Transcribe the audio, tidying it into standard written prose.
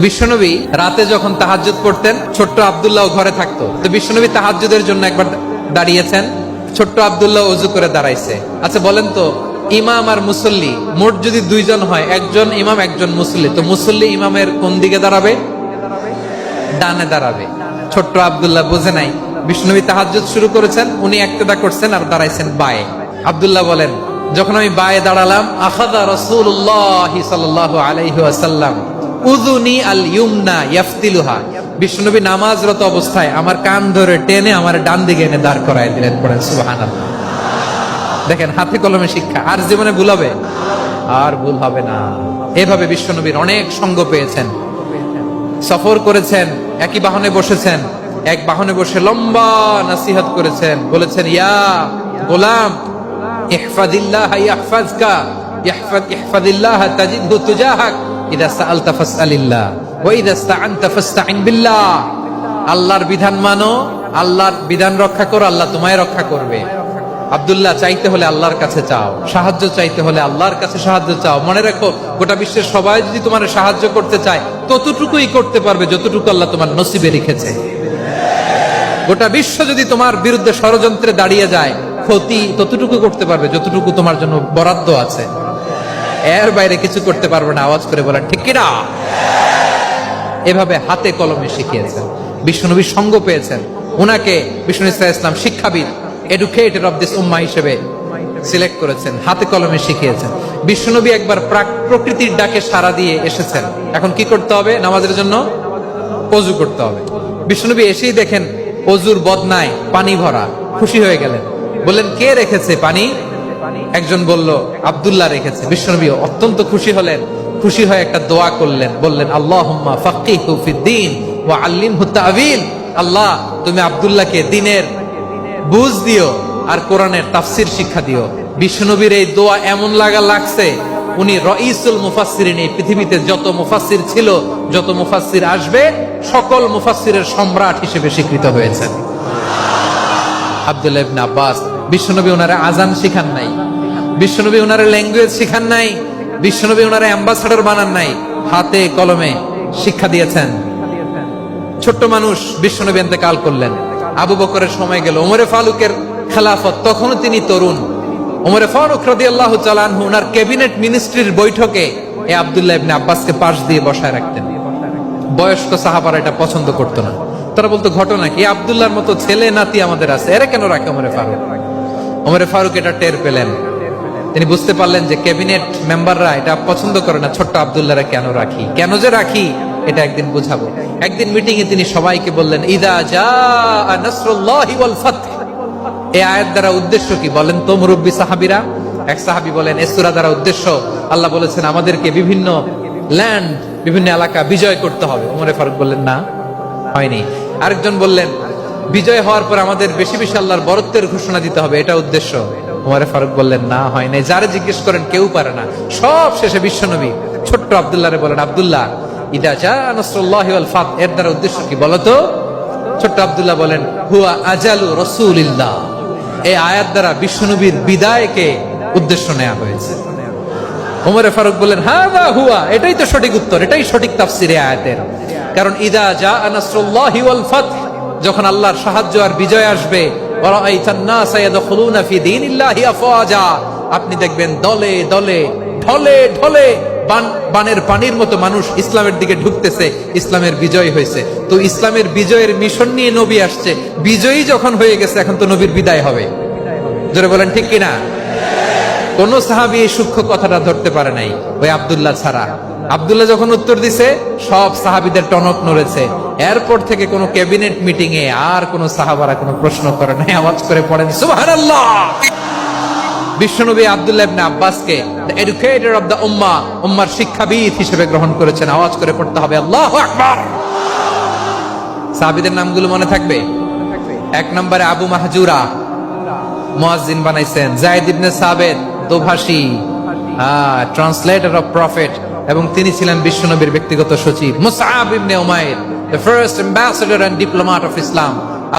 বিশ্বনবী রাতে যখন তাহাজ্জুদ পড়তেন, ছোট্ট আব্দুল্লাহ ঘরে থাকতো। তো বিশ্বনবী তাহাজ্জুদের জন্য একবার দাঁড়িয়েছেন, ছোট্ট আব্দুল্লাহ ওযু করে দাঁড়াইছে। আচ্ছা বলেন তো, ইমাম আর মুসল্লি মোট যদি দুইজন হয়, একজন ইমাম একজন মুসল্লি, তো মুসল্লি ইমামের কোন দিকে দাঁড়াবে? ডানে দাঁড়াবে। ছোট্ট আব্দুল্লাহ বুঝে নাই, বিশ্বনবী তাহাজ্জুদ শুরু করেছেন, উনি ইক্তেদা করছেন আর দাঁড়াইছেন বায়ে। আব্দুল্লাহ বলেন, যখন আমি বায়ে দাঁড়ালাম, আখাযা রাসূলুল্লাহ সাল্লাল্লাহু আলাইহি ওয়াসাল্লাম উযুনি আল ইউমনা ইয়াফতিলুহা, বিশ্বনবী নামাজরত অবস্থায় আমার কান ধরে টেনে আমার ডান দিকে এনে দাঁড় করায় দিলেন। পড়েন সুবহানাল্লাহ। দেখেন, হাতে কলমে শিক্ষা। আর জীবনে ভুল হবে? আর ভুল হবে না। এভাবে বিশ্বনবীর অনেক সঙ্গ পেয়েছেন, সফর করেছেন, একই বাহনে বসেছেন, এক বাহনে বসে লম্বা নসিহত করেছেন, বলেছেন, ইয়া গোলাম ইহফাজিল্লাহ ইয়াহফাজকা ইহফাজিল্লাহ তাজিদহু তুজাহাক ইযা সাআলতা ফাসআলিল্লাহ ওয়া ইযা ইসতাআনতা ফাসতাইন বিল্লাহ। আল্লাহর বিধান মানো, আল্লাহর বিধান রক্ষা করো, আল্লাহ তোমায় রক্ষা করবে। আব্দুল্লাহ, চাইতে হলে আল্লাহর কাছে চাও, সাহায্য চাইতে হলে আল্লাহর কাছে সাহায্য চাও। মনে রাখো, গোটা বিশ্বের সবাই যদি তোমার সাহায্য করতে চায়, ততটুকুই করতে পারবে যতটুকু আল্লাহ তোমার নসিবে রেখেছে। গোটা বিশ্ব যদি তোমার বিরুদ্ধে ষড়যন্ত্রে দাঁড়িয়ে যায়, ক্ষতি ততটুকু করতে পারবে যতটুকু তোমার জন্য বরাদ্দ আছে। এর বাইরে কিছু করতে পারবে না। আওয়াজ করে বলেন ঠিক কিনা? এভাবে হাতে কলমে শিখিয়েছেন, বিশ্বনবীর সঙ্গ পেয়েছেন। উনাকে বিষ্ণু ইসলাম শিক্ষাবিদ, এডুকেটর অফ দিস উম্মাহ হিসেবে সিলেক্ট করেছেন, হাতে কলমে শিখিয়েছেন। বিশ্বনবী একবার প্রকৃতির ডাকে সাড়া দিয়ে এসেছেন। এখন কি করতে হবে? নামাজের জন্য ওযু করতে হবে। বিশ্বনবী এসেই দেখেন ওযুর বদনায় পানি ভরা, খুশি হয়ে গেলেন, বললেন, কে রেখেছে পানি? একজন বলল, আব্দুল্লাহ রেখেছে। বিশ্বনবী অত্যন্ত খুশি হলেন, খুশি হয়ে একটা দোয়া করলেন, বললেন, আল্লাহুম্মা ফাক্কিহু ফিদ্দীন ওয়া আল্লিমহু তা'ওয়ীল। আল্লাহ, তুমি আব্দুল্লাহকে দ্বীনের বুঝ দিও আর কোরআনের তাফসীর শিক্ষা দিও। বিশ্বনবীর এই দোয়া এমন লাগছে, উনি রাইসুল মুফাসসিরিন, এই পৃথিবীতে যত মুফাসসির ছিল, যত মুফাসসির আসবে, সকল মুফাসসিরের সম্রাট হিসেবে স্বীকৃত হয়েছেন। আব্দুল্লাহ ইবনে আব্বাস, বিশ্বনবী ওনারে আজান শিখান নাই, বিশ্বনবী ওনারে ল্যাঙ্গুয়েজ শিখান নাই, বিশ্বনবী ওনারে অ্যাম্বাসাডর বানান নাই, হাতে কলমে শিক্ষা দিয়েছেন। ছোট্ট মানুষ, বিশ্বনবী ইন্তেকাল করলেন, আবু বকরের সময় গেল, ওমরে ফারুকের খেলাফত, তখনও তিনি তরুণ। ওমরে ফারুক রাদিয়াল্লাহু তাআলা আনহু ওনার ক্যাবিনেট মিনিস্ট্রির বৈঠকে এই আব্দুল্লাহ ইবনে আব্বাসকে পাশ দিয়ে বসায় রাখতেন। বয়স্ক সাহাবারা এটা পছন্দ করতো না। তারা বলতো, ঘটনা কি? আব্দুল্লাহর মতো ছেলে নাতি আমাদের আছে, এরা কেন রাখে ওমরে ফারুক? ওমরে ফারুক এটা টের পেলেন, তিনি বুঝতে পারলেন যে ক্যাবিনেট মেম্বাররা এটা পছন্দ করে না, ছোট্ট আব্দুল্লাহরা কেন রাখি, কেন যে রাখি, এটা একদিন বুঝাবো। একদিন মিটিং এ তিনি সবাইকে বললেন, ইদা জাআ নাসরুল্লাহি ওয়াল ফাতহ। এই আয়াত দ্বারা উদ্দেশ্য কি বলেন তো মুরব্বী সাহাবীরা? এক সাহাবী বলেন, এই সূরা দ্বারা উদ্দেশ্য, আল্লাহ বলেছেন আমাদেরকে বিভিন্ন ল্যান্ড, বিভিন্ন এলাকা বিজয় করতে হবে। ওমরে ফারুক বললেন, না, হয়নি। আরেকজন বললেন, বিজয় হওয়ার পর আমাদের বেশি বেশি আল্লাহর বরত্বের ঘোষণা দিতে হবে, এটা উদ্দেশ্য। ওমরে ফারুক বললেন, না, হয় নাই। যারে জিজ্ঞেস করেন কেউ পারে না। সব শেষে বিশ্বনবী ছোট্ট আব্দুল্লাহরে বলেন, আব্দুল্লাহ, ইদা জাআ নাসরুল্লাহি ওয়াল ফাতহ, এর দ্বারা উদ্দেশ্য কি বলো তো? ছোট্ট আব্দুল্লাহ বলেন, হুয়া আজালু রাসূলিল্লাহ। এই আয়াত দ্বারা বিশ্বনবীর বিদায়কে উদ্দেশ্য নেওয়া হয়েছে। ওমরে ফারুক বললেন, হাযা হুয়া, এটাই তো সঠিক উত্তর, এটাই সঠিক তাফসীর এই আয়াতের। কারণ ইদা জাআ নাসরুল্লাহি ওয়াল ফাতহ, যখন আল্লাহর সাহায্য আর বিজয় আসবে, ওয়া রাআইতান নাসা ইয়াদখুলুনা ফি দীনিল্লাহি আফওয়াজা, আপনি দেখবেন দলে দলে, ঢলে ঢলে, বানের পানির মতো মানুষ ইসলামের দিকে ঢুকতেছে। ইসলামের বিজয় হয়েছে। তো ইসলামের বিজয়ের মিশন নিয়ে নবী আসছে, বিজয়ী যখন হয়ে গেছে, এখন তো নবীর বিদায় হবে। জোরে বলেন ঠিক কিনা? কোন সাহাবী এই সূক্ষ্ম কথাটা ধরতে পারে নাই, ওই আব্দুল্লাহ ছাড়া। আব্দুল্লাহ যখন উত্তর দিছে, সব সাহাবীদের টনক নড়েছে। এরপর থেকে কোন ক্যাবিনেট মিটিং এ আর কোন সাহাবারা কোনো প্রশ্ন করে নাই। আওয়াজ করে পড়েন সুবহানাল্লাহ। বিশ্বনবী আব্দুল্লাহ ইবনে আব্বাসকে দ্য এডুকেটর অফ দ্য উম্মাহ, উম্মার শিক্ষাবিদ হিসেবে গ্রহণ করেছেন। আওয়াজ করে পড়তে হবে আল্লাহু আকবার। সাহাবীদের নামগুলো মনে থাকবে? এক নম্বরে আবু মাহজুরা, মুয়াজ্জিন বানাইছেন। যায়েদ ইবনে সাবিত, দোভাষী, ট্রান্সলেটর অফ প্রফেট, এবং তিনি ছিলেন বিশ্বনবীর ব্যক্তিগত সচিব। Musab ibn Umair, the first ambassador and diplomat of Islam.